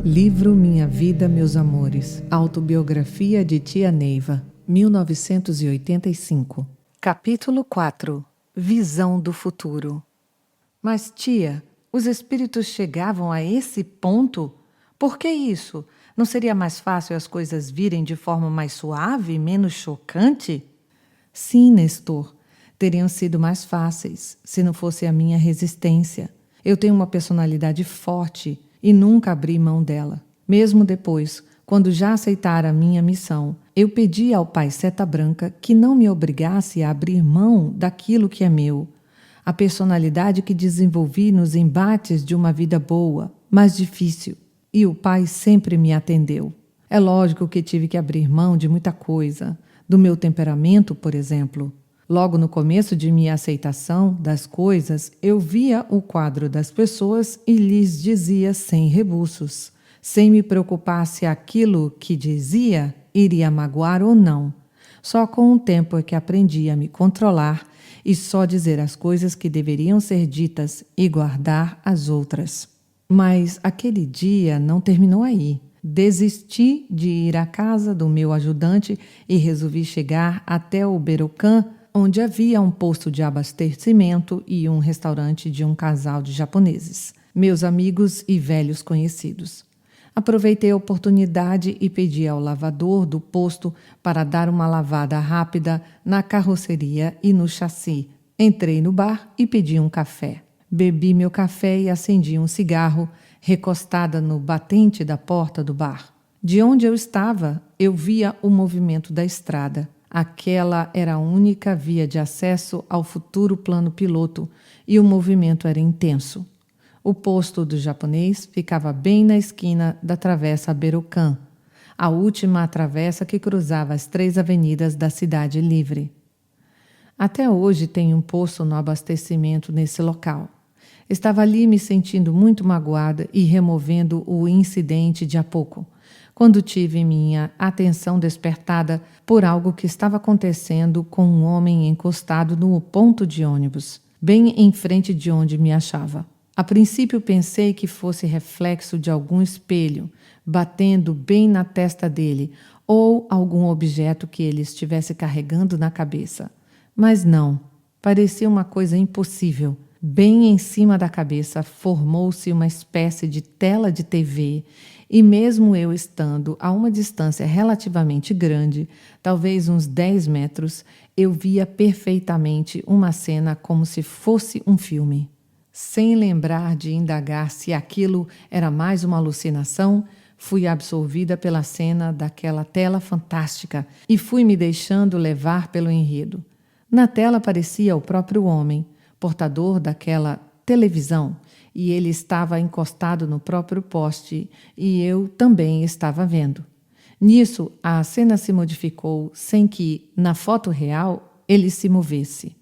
Livro Minha Vida, Meus Amores. Autobiografia de Tia Neiva, 1985. Capítulo 4. Visão do futuro. Mas, tia, os espíritos chegavam a esse ponto? Por que isso? Não seria mais fácil as coisas virem de forma mais suave e menos chocante? Sim, Nestor. Teriam sido mais fáceis, se não fosse a minha resistência. Eu tenho uma personalidade forte e nunca abri mão dela. Mesmo depois, quando já aceitara a minha missão, eu pedi ao Pai Seta Branca que não me obrigasse a abrir mão daquilo que é meu. A personalidade que desenvolvi nos embates de uma vida boa, mas difícil. E o Pai sempre me atendeu. É lógico que tive que abrir mão de muita coisa, do meu temperamento, por exemplo. Logo no começo de minha aceitação das coisas, eu via o quadro das pessoas e lhes dizia sem rebuços, sem me preocupar se aquilo que dizia iria magoar ou não. Só com o tempo é que aprendi a me controlar e só dizer as coisas que deveriam ser ditas e guardar as outras. Mas aquele dia não terminou aí. Desisti de ir à casa do meu ajudante e resolvi chegar até o Berocan, onde havia um posto de abastecimento e um restaurante de um casal de japoneses, meus amigos e velhos conhecidos. Aproveitei a oportunidade e pedi ao lavador do posto para dar uma lavada rápida na carroceria e no chassi. Entrei no bar e pedi um café. Bebi meu café e acendi um cigarro, recostada no batente da porta do bar. De onde eu estava, eu via o movimento da estrada. Aquela era a única via de acesso ao futuro plano piloto e o movimento era intenso. O posto do japonês ficava bem na esquina da travessa Berocan, a última travessa que cruzava as 3 avenidas da Cidade Livre. Até hoje tem um posto no abastecimento nesse local. Estava ali me sentindo muito magoada e removendo o incidente de há pouco, quando tive minha atenção despertada por algo que estava acontecendo com um homem encostado no ponto de ônibus, bem em frente de onde me achava. A princípio pensei que fosse reflexo de algum espelho, batendo bem na testa dele, ou algum objeto que ele estivesse carregando na cabeça. Mas não, parecia uma coisa impossível. Bem em cima da cabeça formou-se uma espécie de tela de TV e mesmo eu estando a uma distância relativamente grande, talvez uns 10 metros, eu via perfeitamente uma cena como se fosse um filme. Sem lembrar de indagar se aquilo era mais uma alucinação, fui absorvida pela cena daquela tela fantástica e fui me deixando levar pelo enredo. Na tela aparecia o próprio homem, portador daquela televisão, e ele estava encostado no próprio poste e eu também estava vendo. Nisso, a cena se modificou sem que, na foto real, ele se movesse.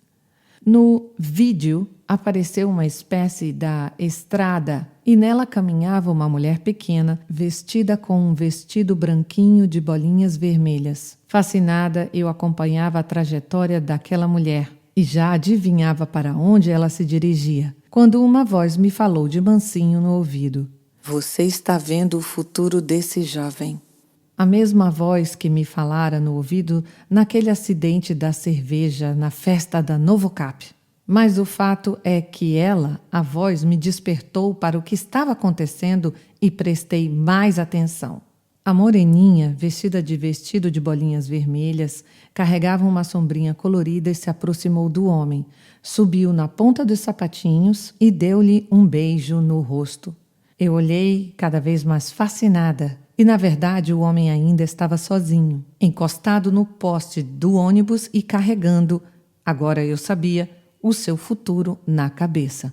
No vídeo, apareceu uma espécie da estrada e nela caminhava uma mulher pequena, vestida com um vestido branquinho de bolinhas vermelhas. Fascinada, eu acompanhava a trajetória daquela mulher e já adivinhava para onde ela se dirigia, quando uma voz me falou de mansinho no ouvido. Você está vendo o futuro desse jovem. A mesma voz que me falara no ouvido naquele acidente da cerveja na festa da Novocap. Mas o fato é que ela, a voz, me despertou para o que estava acontecendo e prestei mais atenção. A moreninha, vestida de vestido de bolinhas vermelhas, carregava uma sombrinha colorida e se aproximou do homem, subiu na ponta dos sapatinhos e deu-lhe um beijo no rosto. Eu olhei cada vez mais fascinada e, na verdade, o homem ainda estava sozinho, encostado no poste do ônibus e carregando, agora eu sabia, o seu futuro na cabeça.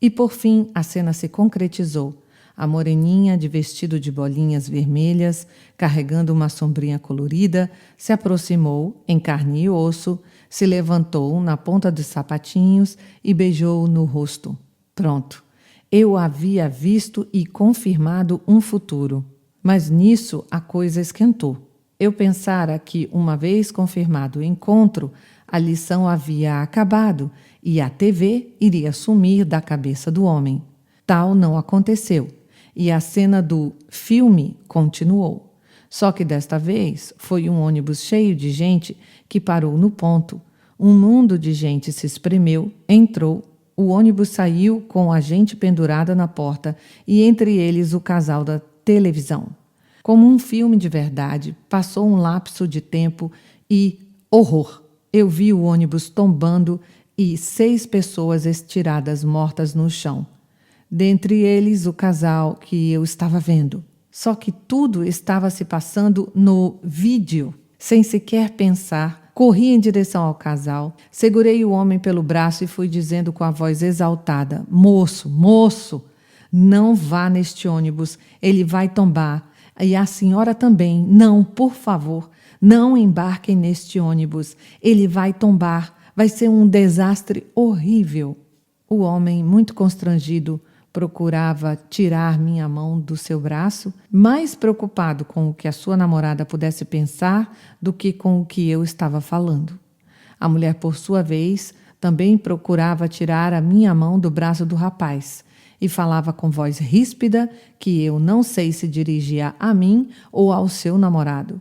E, por fim, a cena se concretizou. A moreninha, de vestido de bolinhas vermelhas, carregando uma sombrinha colorida, se aproximou, em carne e osso, se levantou na ponta dos sapatinhos e beijou-o no rosto. Pronto. Eu havia visto e confirmado um futuro. Mas nisso a coisa esquentou. Eu pensara que, uma vez confirmado o encontro, a lição havia acabado e a TV iria sumir da cabeça do homem. Tal não aconteceu. e a cena do filme continuou. Só que desta vez foi um ônibus cheio de gente que parou no ponto. Um mundo de gente se espremeu, entrou, o ônibus saiu com a gente pendurada na porta e entre eles o casal da televisão. Como um filme de verdade, passou um lapso de tempo e horror! Eu vi o ônibus tombando e 6 pessoas estiradas mortas no chão. Dentre eles o casal que eu estava vendo. Só que tudo estava se passando no vídeo. Sem sequer pensar, corri em direção ao casal, segurei o homem pelo braço e fui dizendo com a voz exaltada: Moço, moço, não vá neste ônibus, ele vai tombar. E a senhora também, não, por favor, não embarquem neste ônibus, ele vai tombar, vai ser um desastre horrível. O homem, muito constrangido, procurava tirar minha mão do seu braço, mais preocupado com o que a sua namorada pudesse pensar do que com o que eu estava falando. A mulher, por sua vez, também procurava tirar a minha mão do braço do rapaz e falava com voz ríspida que eu não sei se dirigia a mim ou ao seu namorado.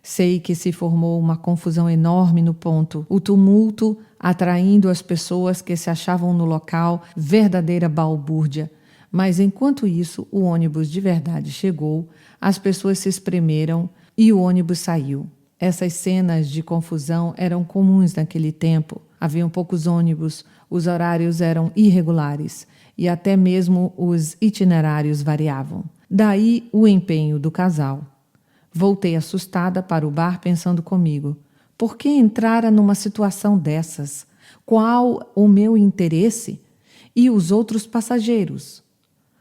Sei que se formou uma confusão enorme no ponto, o tumulto atraindo as pessoas que se achavam no local, verdadeira balbúrdia. Mas enquanto isso, o ônibus de verdade chegou, as pessoas se espremeram e o ônibus saiu. Essas cenas de confusão eram comuns naquele tempo. Haviam poucos ônibus, os horários eram irregulares e até mesmo os itinerários variavam. Daí o empenho do casal. Voltei assustada para o bar pensando comigo: por que entrara numa situação dessas? Qual o meu interesse? E os outros passageiros?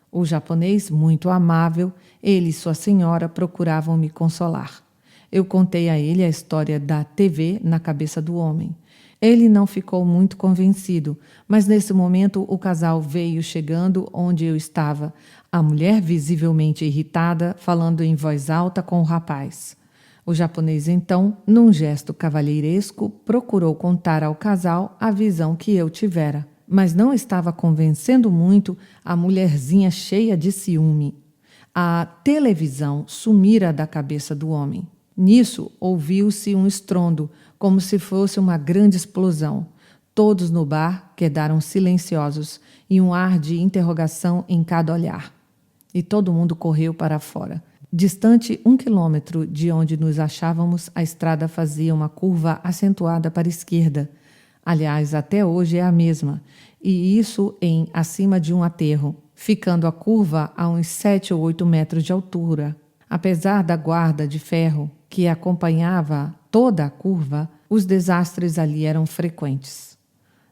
O japonês, muito amável, ele e sua senhora procuravam me consolar. Eu contei a ele a história da TV na cabeça do homem. Ele não ficou muito convencido, mas nesse momento o casal veio chegando onde eu estava, a mulher visivelmente irritada, falando em voz alta com o rapaz. O japonês, então, num gesto cavalheiresco, procurou contar ao casal a visão que eu tivera, mas não estava convencendo muito a mulherzinha cheia de ciúme. A televisão sumira da cabeça do homem. Nisso, ouviu-se um estrondo, como se fosse uma grande explosão. Todos no bar quedaram silenciosos e um ar de interrogação em cada olhar. E todo mundo correu para fora. Distante 1 quilômetro de onde nos achávamos, a estrada fazia uma curva acentuada para a esquerda. Aliás, até hoje é a mesma, e isso em acima de um aterro, ficando a curva a uns 7 ou 8 metros de altura. Apesar da guarda de ferro que acompanhava toda a curva, os desastres ali eram frequentes.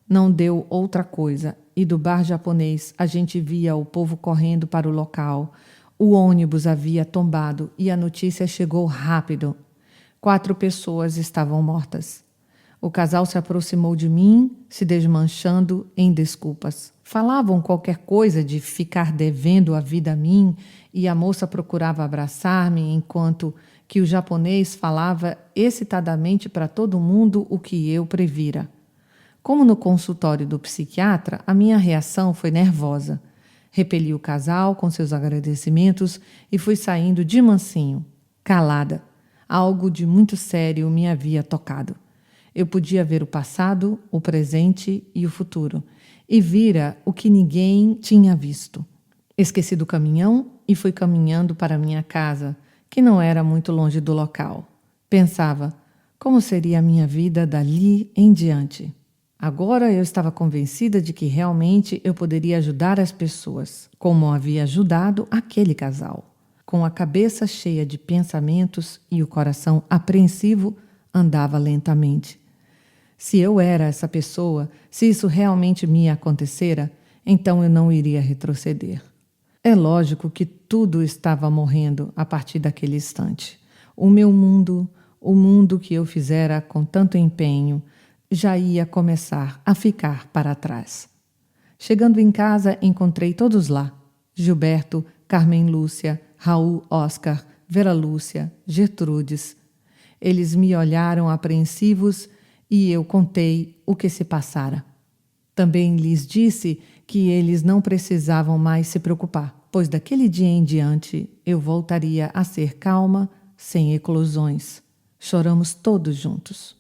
Não deu outra coisa, e do bar japonês a gente via o povo correndo para o local. O ônibus havia tombado e a notícia chegou rápido. 4 pessoas estavam mortas. O casal se aproximou de mim, se desmanchando em desculpas. Falavam qualquer coisa de ficar devendo a vida a mim e a moça procurava abraçar-me enquanto que o japonês falava excitadamente para todo mundo o que eu previra. Como no consultório do psiquiatra, a minha reação foi nervosa. Repeli o casal com seus agradecimentos e fui saindo de mansinho, calada. Algo de muito sério me havia tocado. Eu podia ver o passado, o presente e o futuro, e vira o que ninguém tinha visto. Esqueci do caminhão e fui caminhando para minha casa, que não era muito longe do local. Pensava, como seria a minha vida dali em diante? Agora eu estava convencida de que realmente eu poderia ajudar as pessoas, como havia ajudado aquele casal. Com a cabeça cheia de pensamentos e o coração apreensivo, andava lentamente. Se eu era essa pessoa, se isso realmente me acontecera, então eu não iria retroceder. É lógico que tudo estava morrendo a partir daquele instante. O meu mundo, o mundo que eu fizera com tanto empenho, já ia começar a ficar para trás. Chegando em casa, encontrei todos lá. Gilberto, Carmen Lúcia, Raul, Oscar, Vera Lúcia, Gertrudes. Eles me olharam apreensivos e eu contei o que se passara. Também lhes disse que eles não precisavam mais se preocupar, pois daquele dia em diante eu voltaria a ser calma, sem eclosões. Choramos todos juntos.